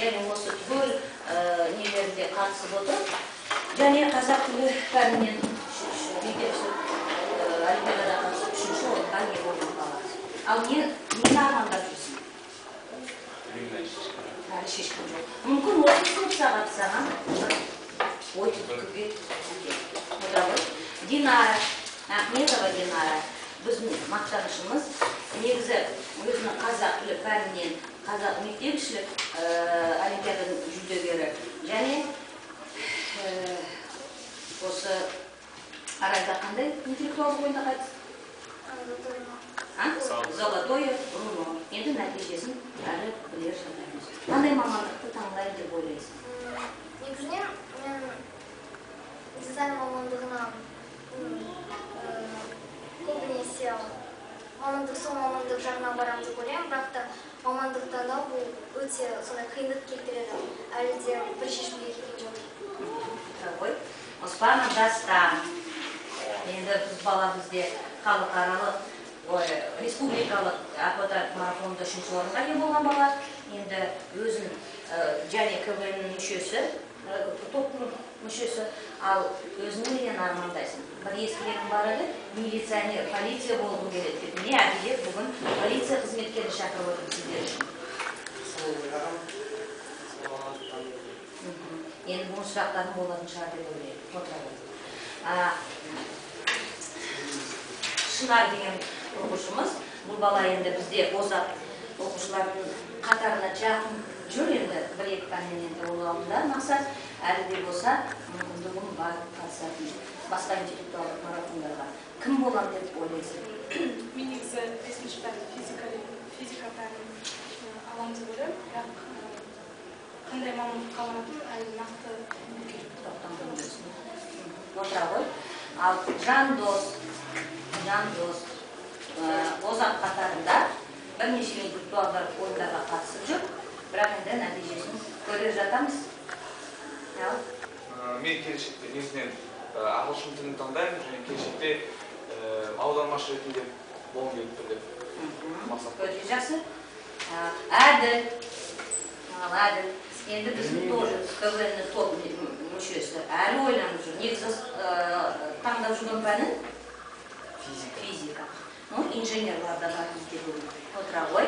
және осы түгел нелерінде қатысып отыр. Және қазақ тілі пәнінен олимпиадада қатысып 3-ші орынға ие болған бала. Ал нені армандап жүрсің? Әлі шешкен жоқ. Мүмкін 30 сыныпқа қатысаған. Ой, түкіге отырады. Динара, Ахметова Динара, біздің мақтанышымыз. Негізі өзінің қазақ тілі пәнінен қазақ мектепішілік олимпиаданың жүлдегері. Және осы арайда қандай интеллектуалдық ойында қайтыс? Золотое руно. Енді нәтижесін әлі білер жатаймыз. Қандай мамандықты таңдайды деп ойлайсың? Негізінен мен дизайн мамандығына көбінесе сол мамандық жағына барамын деп ойлаймын, бірақ та мамандық таңдау бұл өте сондай қиындық келтіреді. Әлі де бір шешімге келген жоқ. Оспан Дастан. Енді біз бала бізде халықаралық республикалық акваторик марафонында 3-ші орынға ие болған бала. Енді өзін және КВН-нің мүшесі, топтың мүшесі, ал өзінің неден армандайсың? Бір ескілерім бар еді, милиционер, полиция болғым келеді деп. Не әділет бүгін полиция қызметкері шақырып отыр сіздер үшін? Енді бұл сұрақтардың болатын шығар деп ойлаймын. Шынар деген оқушымыз, бұл бала енді бізде озат оқушылардың қатарына жақын жүр, енді 1-2 пәннен енді ол алдында мақсат, әлі де болса мүмкіндігім бар қатысатын басқа интеллектуалдық марафондарға. Кім болам деп ойлайсың? Мен негізі 5-ші пән физика пәнін аламын деп ойлаймын, бірақ қандай мамандыққа баратын әлі нақты тоқтамды білесің. Отыра ғой. Ал Жандос озат қатарында бірнеше интеллектуалдық ойындарға қатысып жүр, бірақ енді нәтижесін көре жатамыз. Мен келешекте негізінен ағылшын тілін таңдаймын, және келешекте аудармашы ретінде болғым келіп тұр деп мақсат. Өте жақсы. Әділ. Енді біздің тоже КВН-нің топ мүшесі әлі ойланып жүр. Негізі таңдап жүрген пәнін физика. Инженерларда бар бізде бүгін отыра ғой.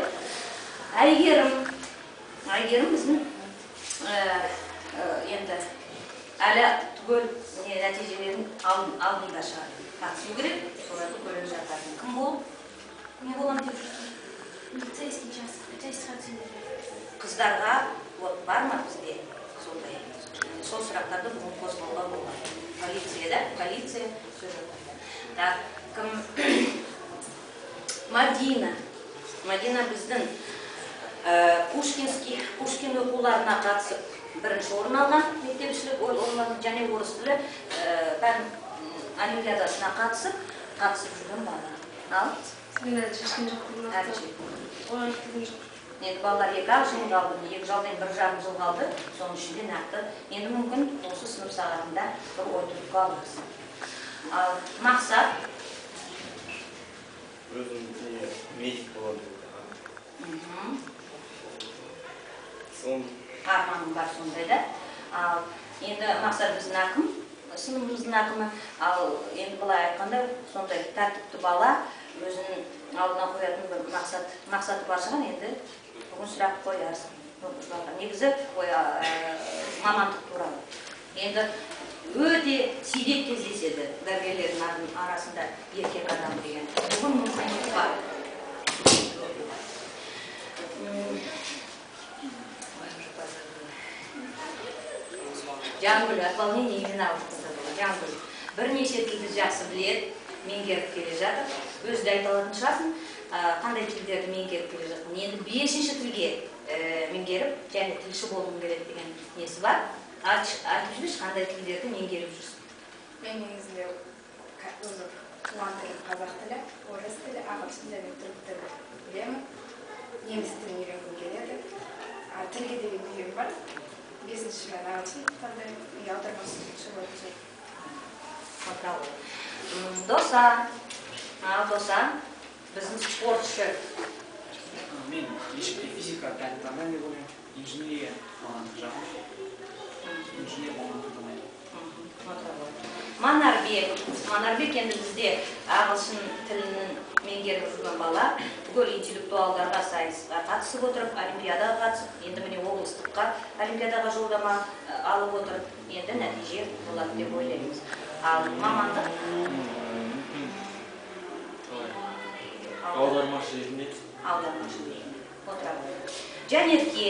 Әйгерім біздің енді әлі түгел нәтижелерін алдында шығар. Қатысу керек, соларды көріп жататын. Кім болып? Не боламын деп жүрсің? Полицейский час. Қыздарға бар ма бізде сондай? Сол сұрақтарды бүгін қозғауға болады. Полиция сөз жатады. Кім? Мадина біздің Пушкин оқуларына қатысып 1-ші орын алған, мектепішілік орынлардың және орыс тілі пән олимпиадасына қатысып жүрген бала. Ал? Мен әлі шешкен жоқ. Енді балалар 2 жыл қалды, 2 жылдан 1,5 жыл қалды, соның ішінде нақты. Енді мүмкін осы сынып сағатында бір ой түрткі алырсың. Ал мақсат? Өзім медик болады. Арманым бар сондай да. Ал енді мақсат біздің ақым, сыныбымыздың ақымы. Ал енді былай айтқанда сондай тәртіпті бала өзінің алдына қоятын бір мақсаты бар шығар, енді бүгін сұрақ қоярсың. Негізі мамандық туралы. Енді өте сирек кездеседі дәрігерлердің арасында еркек адам деген. Бүгін мүмкіндік бар. Жангүл, отполнение имена Жангүл. Бірнеше тілді жақсы біледі, меңгеріп келе жатыр. Өзі де айта алатын шығарсың, қандай тілдерді меңгеріп келе жатыр. Енді 5-ші тілге меңгеріп, және тілші болғым келеді деген несі бар. Айтып жүрсіз, қандай тілдерді меңгеріп жүрсің? Мен негізінде туған тілім қазақ тілі, орыс тілі, ағылшын және түрік тілі білемін. Неміс тілін үйренгім келеді. Тілге деген үйренім бар. 5-ші мен ағылшын тілін аудармашы болатын. Досан, біздің спортшы. Мен ешкі физика пәнін таңдаймын деп ойлаймын. инженерия мамандық жағы. Инженер мамандық таңдаймын. Манарбек енді бізде ағылшын тілінің меңгеріп жүрген бала бүкіл интеллектуалдарға сайысқа қатысып отырып, олимпиадаға қатысып, енді міне облыстыққа олимпиадаға жолдама алып отырып, енді нәтиже болады деп ойлаймыз. Ал мамандық? Аудармашы ретінде. Аудармашы ретінде. Жанерке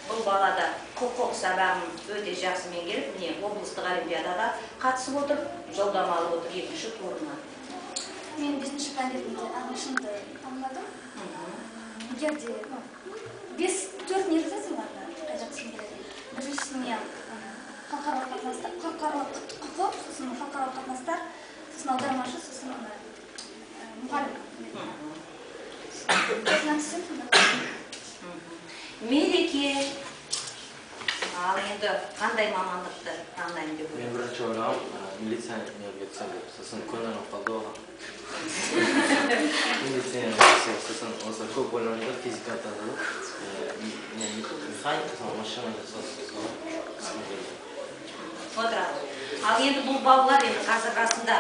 бұл балада құқық сабағын өте жақсы меңгеріп, міне облыстық олимпиадаға қатысып отыр, жолдама алып отыр 2-ші турына. Мен 5-ші пәндерінде ағылшынды таңдадым. Егер де 4 негізі бар қайда түсін келеді. Біріншісіне халықаралық құқық, сосын халықаралық қатынастар, сосын аудармашы, сосын мұғалім. Мереке, ал енді қандай мамандықты таңдаймын деп Мен бірінші ойлағам, милицияны кетсем деп, сосын көңілім қалды оған. Милицияны кетсем, сосын осы көп ойланды, физика таңдадым. Механик, машина жасау. Ал енді бұл балалар енді қазір расында